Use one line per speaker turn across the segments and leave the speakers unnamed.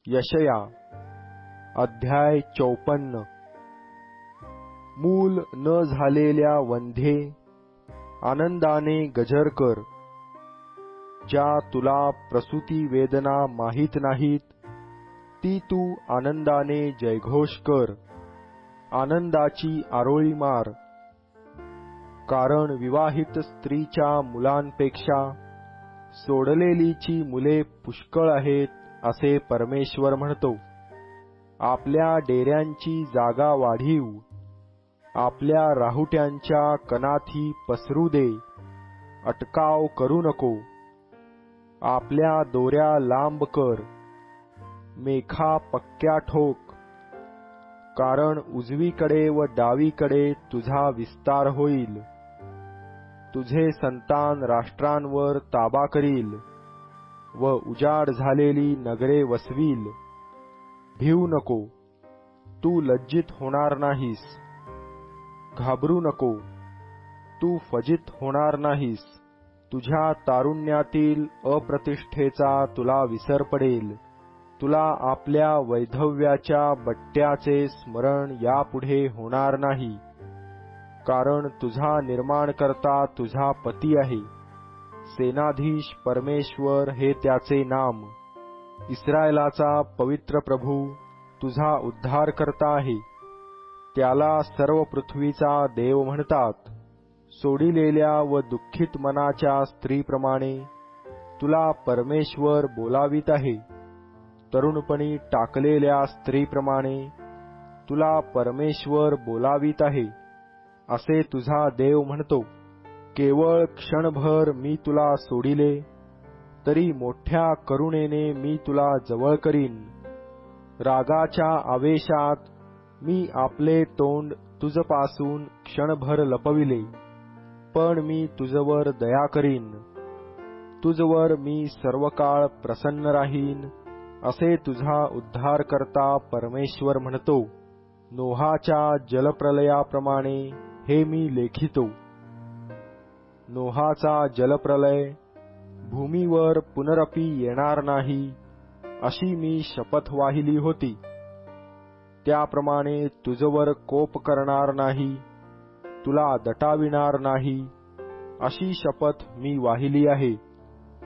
यशया अध्याय 54. मूल न झालेल्या वंध्ये आनंदाने गजर कर. ज्या तुला प्रसूती वेदना माहीत नाहीत, ती तू आनंदाने जयघोष कर. आनंदाची आरोळी मार. कारण विवाहित स्त्रीच्या मुलांपेक्षा सोडलेलीची मुले पुष्कळ आहेत, असे परमेश्वर म्हणतो. आपल्या डेऱ्यांची जागा वाढीव. आपल्या राहुट्यांच्या कणाथी पसरू दे. अटकाव करू नको. आपल्या दोऱ्या लांब कर. मेखा पक्क्या ठोक. कारण उजवीकडे व डावीकडे तुझा विस्तार होईल. तुझे संतान राष्ट्रांवर ताबा करील व उजाड झालेली नगरे वसवील. भिवू नको. तू लज्जित होणार नाहीस. घाबरू नको. तू फजित होणार नाहीस. तुझ्या तारुण्यातील अप्रतिष्ठेचा तुला विसर पडेल. तुला आपल्या वैधव्याच्या बट्ट्याचे स्मरण यापुढे होणार नाही. कारण तुझा निर्माणकर्ता तुझा पती आहे. सेनाधीश परमेश्वर हे त्याचे नाम. इस्रायलाचा पवित्र प्रभू तुझा उद्धारकर्ता आहे. त्याला सर्व पृथ्वीचा देव म्हणतात. सोडिलेल्या व दुःखित मनाच्या स्त्रीप्रमाणे तुला परमेश्वर बोलावित आहे. तरुणपणी टाकलेल्या स्त्रीप्रमाणे तुला परमेश्वर बोलावित आहे, असे तुझा देव म्हणतो. केवळ क्षणभर मी तुला सोडिले, तरी मोठ्या करुणेने मी तुला जवळ करीन. रागाच्या आवेशात मी आपले तोंड तुझपासून क्षणभर लपविले, पण मी तुझवर दया करीन. तुझवर मी सर्वकाळ प्रसन्न राहीन, असे तुझा उद्धारकर्ता परमेश्वर म्हणतो. नोहाच्या जलप्रलयाप्रमाणे हे मी लेखितो. नोहाचा जलप्रलय भूमीवर पुनरपि येणार नाही, अशी मी शपथ वाहिली होती. त्याप्रमाणे तुझवर कोप करणार नाही, तुला दटाविणार नाही, अशी शपथ मी वाहिली आहे.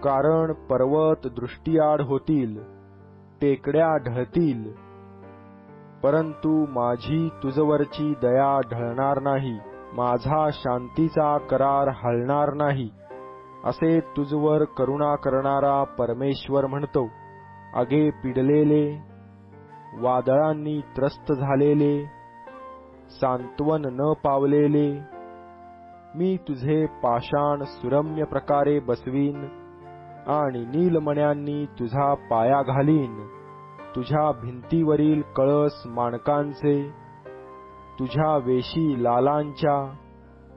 कारण पर्वत दृष्टीआड होतील, टेकड्या ढळतील, परंतु माझी तुझवरची दया ढळणार नाही. माझा शांतीचा करार हलणार नाही, असे तुझवर करुणा करणारा परमेश्वर म्हणतो. आगे पिडलेले, वादळांनी त्रस्त झालेले, सांत्वन न पावलेले, मी तुझे पाषाण सुरम्य प्रकारे बसवीन आणि नीलमण्यांनी तुझा पाया घालीन. तुझ्या भिंतीवरील कळस माणकांचे, तुझ्या वेशी लालांच्या,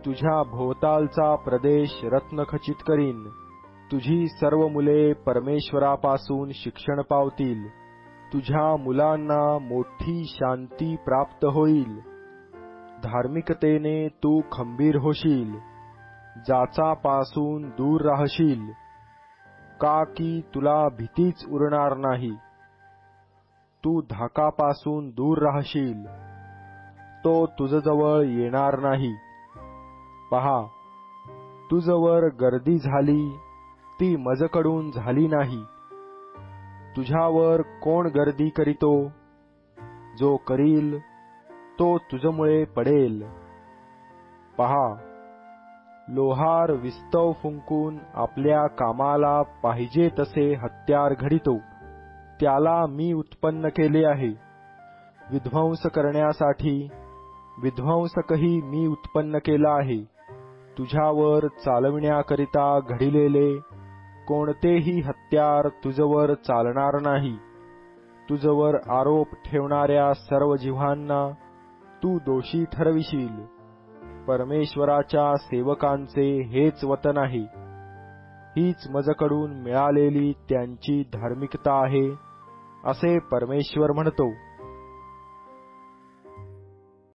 तुझ्या भोवतालचा प्रदेश रत्नखचित करीन. तुझी सर्व मुले परमेश्वरापासून शिक्षण पावतील. तुझ्या मुलांना मोठी शांती प्राप्त होईल. धार्मिकतेने तू खंबीर होशील. जाचापासून दूर राहशील, का की तुला भीतीच उरणार नाही. तू धाकापासून दूर राहशील, तो तुझजवळ येणार नाही. पहा, तुझवर गर्दी झाली, ती मजकडून झाली नाही. तुझ्यावर कोण गर्दी करीतो? जो करील तो तुझमुळे पडेल. पहा, लोहार विस्तव फुंकून आपल्या कामाला पाहिजे तसे हत्यार घडितो. त्याला मी उत्पन्न केले आहे. विध्वंस करण्यासाठी विध्वंसकही मी उत्पन्न केला आहे. तुझ्यावर चालविण्याकरिता घडिलेले कोणतेही हत्यार तुझवर चालणार नाही. तुझवर आरोप ठेवणाऱ्या सर्व जिव्हांना तू दोषी ठरविशील. परमेश्वराच्या सेवकांचे हेच वतन आहे. हीच मजकडून मिळालेली त्यांची धार्मिकता आहे, असे परमेश्वर म्हणतो.